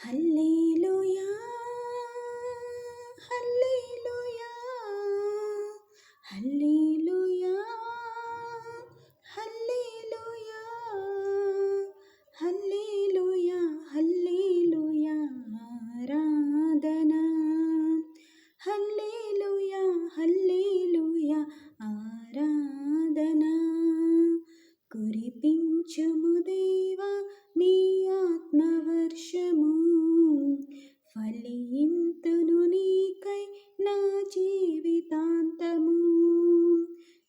హల్లెలూయా హల్లెలూయా హల్లెలూయా హల్లెలూయా హల్లెలూయా హల్లెలూయా ఆరాధనా హల్లెలూయా హల్లెలూయా ఆరాధనా కురిపించుము దేవా నీ ఆత్మవర్షము ఫలింతును నీకై నా జీవితాంతము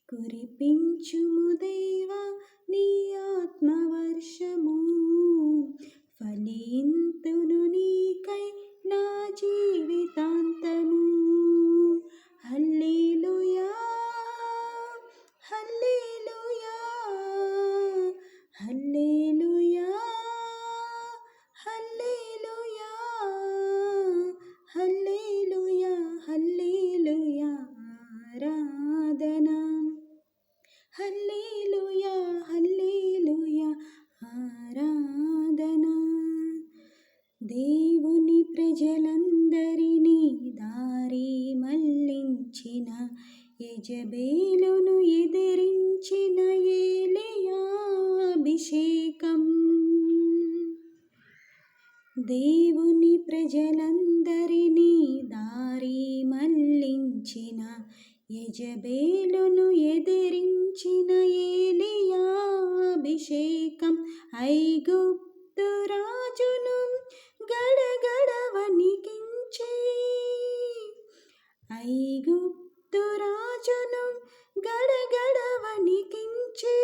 కురిపించుము దేవా నీ ఆత్మవర్షము ఫలింతును నీకై నా జీవితాంతము హల్లెలూయా హల్లెలూయా హల్లెలూయా హల్లెలూయా హల్లెలూయా హల్లెలూయా ఆరాధనా హల్లెలూయా హల్లెలూయా ఆరాధనా దేవుని ప్రజలందరినీ దారి మళ్లించిన యెజబేలును ఎదిరించిన ఏలీయా అభిషేకం దేవుని ప్రజలందరినీ దారి మళ్లించిన యెజబేలును ఎదిరించిన ఏలీయా అభిషేకం ఐగుప్తు రాజును గడగడ వణికించి ఐగుప్తు రాజును గడగడ వణికించి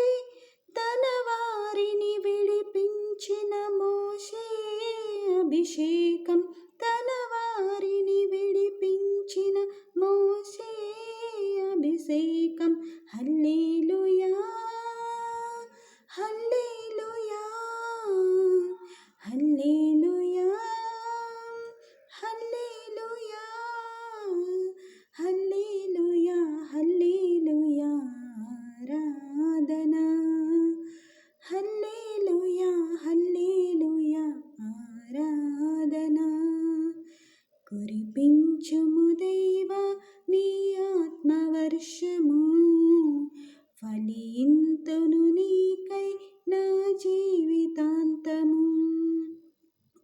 తన వారిని విడిపించిన మోషే అభిషేకం తన వారిని విడిపించిన మోషే అభిషేకం హల్లెలూయా హల్లెలూయా హల్లెలూయా హల్లెలూయా హల్లెలూయా హల్లెలూయా ఆరాధనా హల్లెలూయా హల్లెలూయా ఆరాధనా కురిపించుము దేవా నీ ఆత్మవర్షము ఫలింతును నీకై నా జీవితాంతము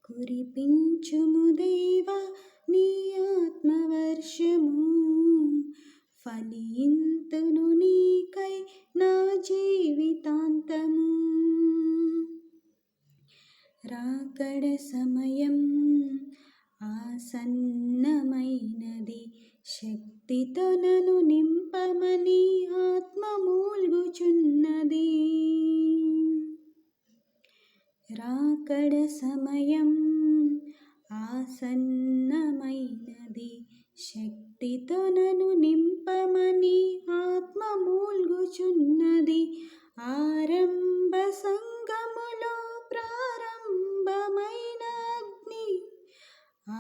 కురిపించుము దేవా నీ ఆత్మవర్షము ఫలింతును నీకై నా జీవితాంతము రాకడ సమయం ఆసన్నమైనది శక్తితో నన్ను నింపమని ఆత్మ మూల్గుచున్నది రాకడ సమయం ఆసన్నమైనది శక్తితో నన్ను నింపమని ఆత్మ మూల్గుచున్నది ఆరంభ సంగములో ప్రారంభమైన అగ్ని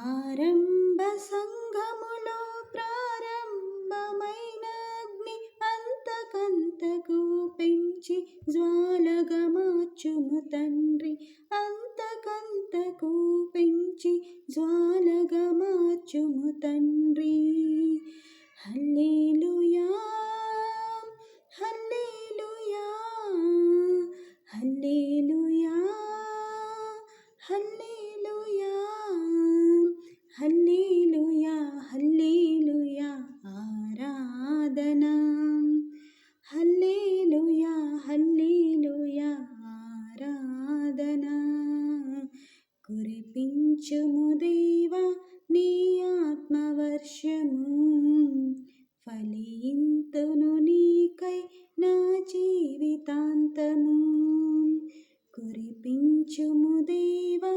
ఆరంభ సంగములో ప్రారంభమైన అగ్ని అంతకంతకు పెంచి జ్వాలగా మార్చుము తండ్రి అంతకంతకు పెంచి జ్వాలగా మార్చుము తండ్రి హల్లెలూయా హల్లెలూయా హల్లెలూయా హల్లెలూయా హల్లెలూయా హల్లెలూయా ఆరాధనా హల్లెలూయా హల్లెలూయా ఆరాధనా కురిపించుము దేవా నీ ఆత్మవర్షము ఫలింతును నీకై నా జీవితాంతము కురిపించుము దేవా